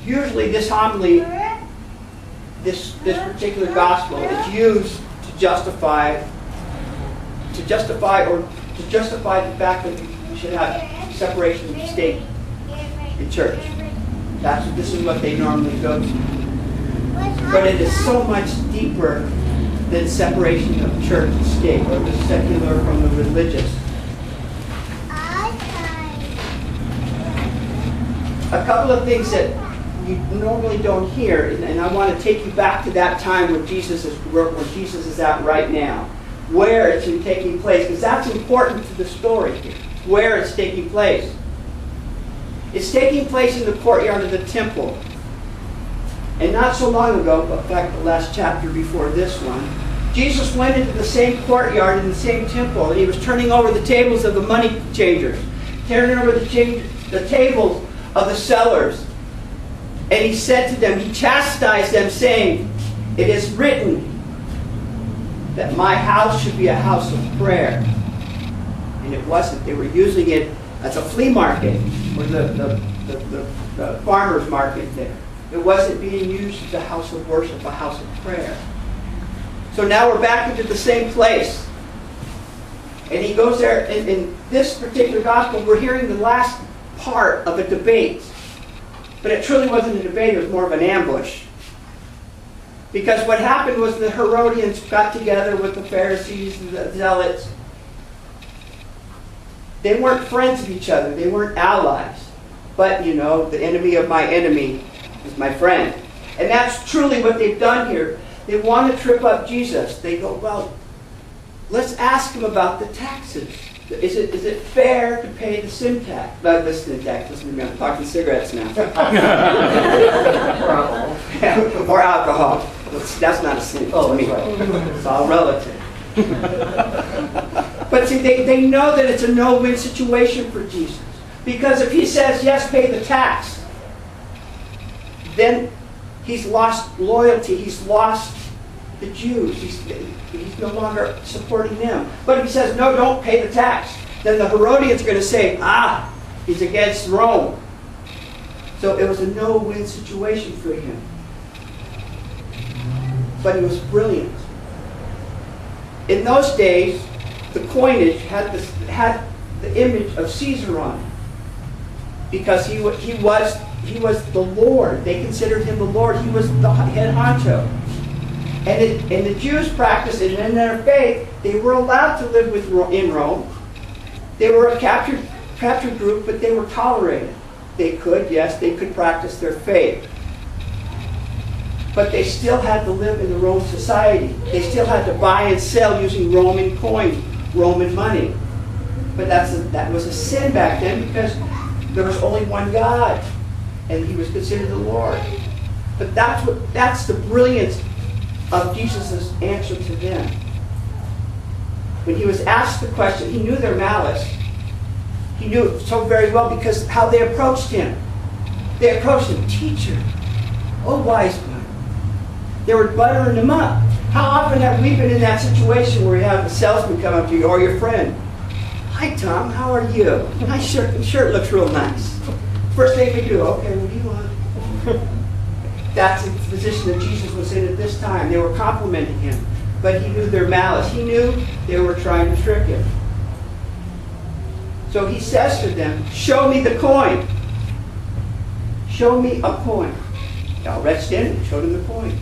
usually this homily, this particular gospel is used to justify the fact that we should have separation of state and church. This is what they normally go to. But it is so much deeper than separation of church and state, or the secular from the religious. A couple of things that you normally don't hear, and I want to take you back to that time where Jesus is at right now, where it's taking place, because that's important to the story here, where it's taking place. It's taking place in the courtyard of the temple. And not so long ago, in fact, the last chapter before this one, Jesus went into the same courtyard in the same temple, and he was turning over the tables of the money changers, turning over the tables of the sellers. And he said to them, he chastised them, saying, "It is written that my house should be a house of prayer." And it wasn't. They were using it as a flea market, or the farmer's market there. It wasn't being used as a house of worship, a house of prayer. So now we're back into the same place. And he goes there, in this particular gospel, we're hearing the last part of a debate. But it truly wasn't a debate, it was more of an ambush. Because what happened was the Herodians got together with the Pharisees and the Zealots. They weren't friends of each other, they weren't allies. But, you know, the enemy of my enemy is my friend. And that's truly what they've done here. They want to trip up Jesus. They go, well, let's ask him about the taxes. Is it fair to pay the sin tax? The sin tax. I'm talking cigarettes now. Or alcohol. That's not a sin to me. It's all relative. But see, they know that it's a no-win situation for Jesus. Because if he says, yes, pay the tax, then he's lost loyalty. He's lost the Jews. He's no longer supporting them. But if he says, no, don't pay the tax, then the Herodians are going to say, he's against Rome. So it was a no-win situation for him. But he was brilliant. In those days, the coinage had the image of Caesar on it. Because he was the Lord. They considered him the Lord. He was the head honcho. And in the Jews' practice and in their faith, they were allowed to live in Rome. They were a captured group, but they were tolerated. They could practice their faith. But they still had to live in the Roman society. They still had to buy and sell using Roman coins, Roman money. But that was a sin back then, because there was only one God, and he was considered the Lord. But that's the brilliance of Jesus' answer to them. When he was asked the question, he knew their malice. He knew it so very well because how they approached him. They approached him, "Teacher, oh wise one." They were buttering him up. How often have we been in that situation where you have a salesman come up to you, or your friend? "Hi Tom, how are you? Nice shirt looks real nice." First thing we do, "Okay, what do you want?" That's the position that Jesus was in at this time. They were complimenting him, but he knew their malice. He knew they were trying to trick him. So he says to them, "Show me the coin. Show me a coin." Now reached in and showed him the coin.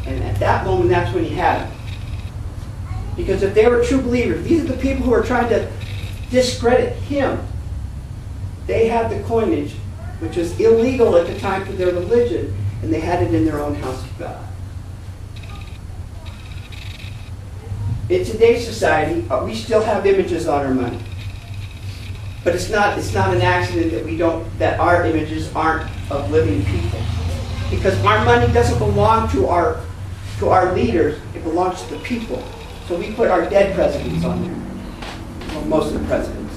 And at that moment, that's when he had it. Because if they were true believers, these are the people who are trying to discredit him. They had the coinage, which was illegal at the time for their religion, and they had it in their own house of God. In today's society, we still have images on our money. But it's not an accident that our images aren't of living people. Because our money doesn't belong to our leaders, it belongs to the people. So we put our dead presidents on there. Well, most of the presidents.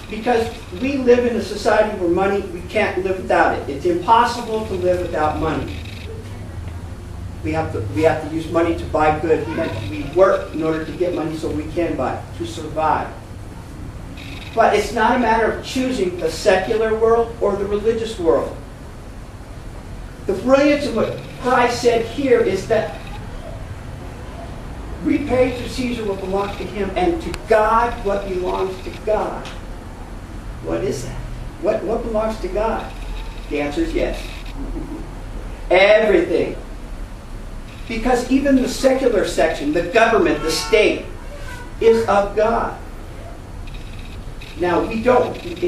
Because we live in a society where money, we can't live without it. It's impossible to live without money. We have to use money to buy goods. We work in order to get money so we can buy, to survive. But it's not a matter of choosing the secular world or the religious world. The brilliance of what Christ said here is that repay to Caesar what belongs to him, and to God what belongs to God. What is that? What belongs to God? The answer is yes. Everything. Because even the secular section, the government, the state, is of God. Now we don't. It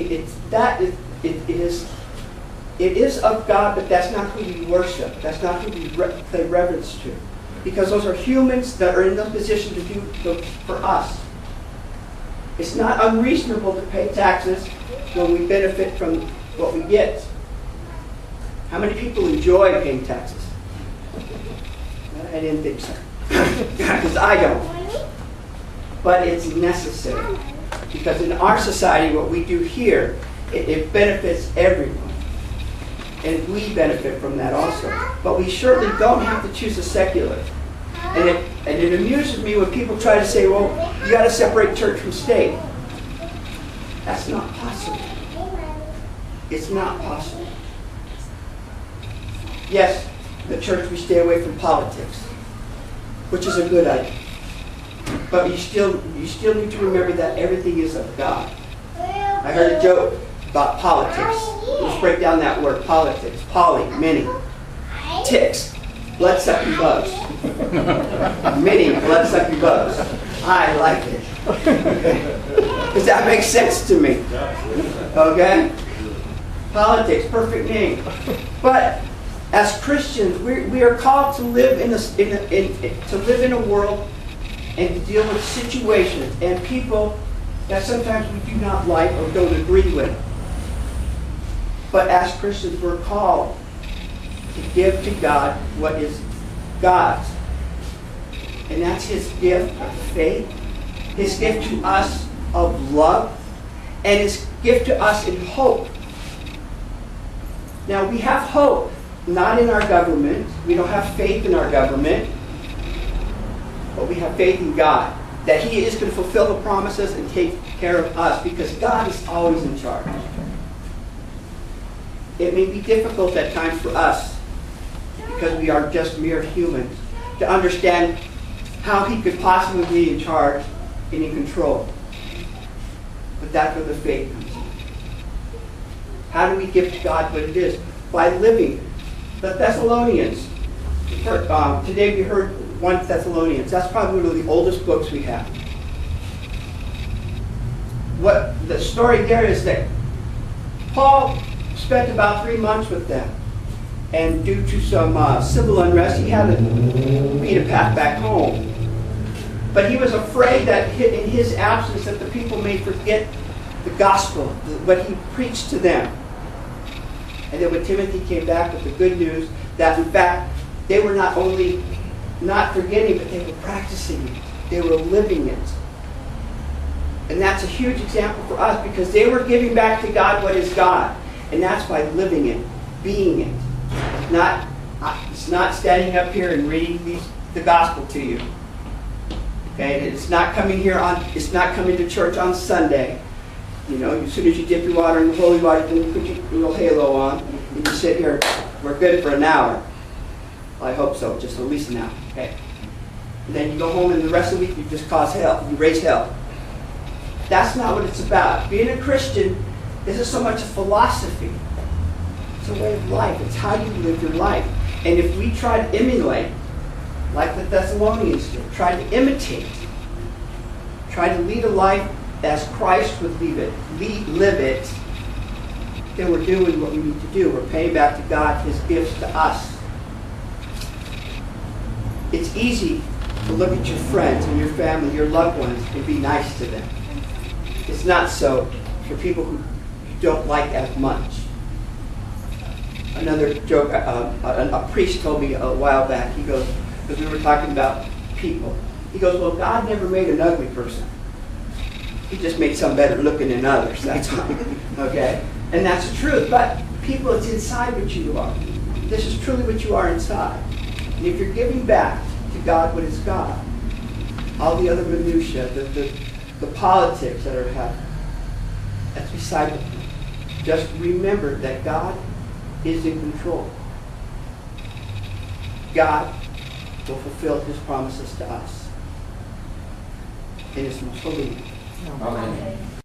is of God, but that's not who we worship. That's not who we pay reverence to. Because those are humans that are in the position to do for us. It's not unreasonable to pay taxes when we benefit from what we get. How many people enjoy paying taxes? I didn't think so. Because I don't. But it's necessary. Because in our society, what we do here, it benefits everyone. And we benefit from that also. But we surely don't have to choose a secular. And it amuses me when people try to say, well, you got to separate church from state. That's not possible. It's not possible. Yes, the church, we stay away from politics, which is a good idea. But you still need to remember that everything is of God. I heard a joke about politics. Let's break down that word, politics. Poly, many. Ticks, blood-sucking bugs. Many blood-sucking bugs. I like it. Because that makes sense to me. Okay? Politics, perfect name. But as Christians, we are called to live in a world and to deal with situations and people that sometimes we do not like or don't agree with. But as Christians, we're called to give to God what is God's. And that's His gift of faith, His gift to us of love, and His gift to us in hope. Now, we have hope, not in our government. We don't have faith in our government. But we have faith in God, that He is going to fulfill the promises and take care of us, because God is always in charge. It may be difficult at times for us, because we are just mere humans, to understand how He could possibly be in charge and in control. But that's where the faith comes in. How do we give to God what it is? By living. The Thessalonians. Today we heard 1 Thessalonians. That's probably one of the oldest books we have. What the story there is that Paul spent about 3 months with them. And due to some civil unrest, he had to beat a path back home. But he was afraid that in his absence that the people may forget the gospel, what he preached to them. And then when Timothy came back with the good news that in fact they were not only not forgetting, but they were practicing it. They were living it. And that's a huge example for us, because they were giving back to God what is God. And that's by living it, being it. It's not standing up here and reading the gospel to you. Okay, it's not coming to church on Sunday. You know, as soon as you dip your water in the holy water, then you put your little halo on, and you sit here. We're good for an hour. Well, I hope so, just at least an hour. Okay. And then you go home, and the rest of the week you just cause hell. You raise hell. That's not what it's about. Being a Christian isn't so much a philosophy. It's a way of life. It's how you live your life. And if we try to emulate, like the Thessalonians did, try to imitate, try to lead a life as Christ would live it, then we're doing what we need to do. We're paying back to God His gifts to us. It's easy to look at your friends and your family, your loved ones, and be nice to them. It's not so for people who you don't like as much. Another joke, a priest told me a while back, he goes, because we were talking about people, he goes, well, God never made an ugly person. He just made some better looking than others, that's all. Okay? And that's the truth. But people, it's inside what you are. This is truly what you are inside. And if you're giving back to God what is God, all the other minutiae, the politics that are happening, That's beside the point. Just remember that God is in control. God will fulfill his promises to us in his most holy name. Amen.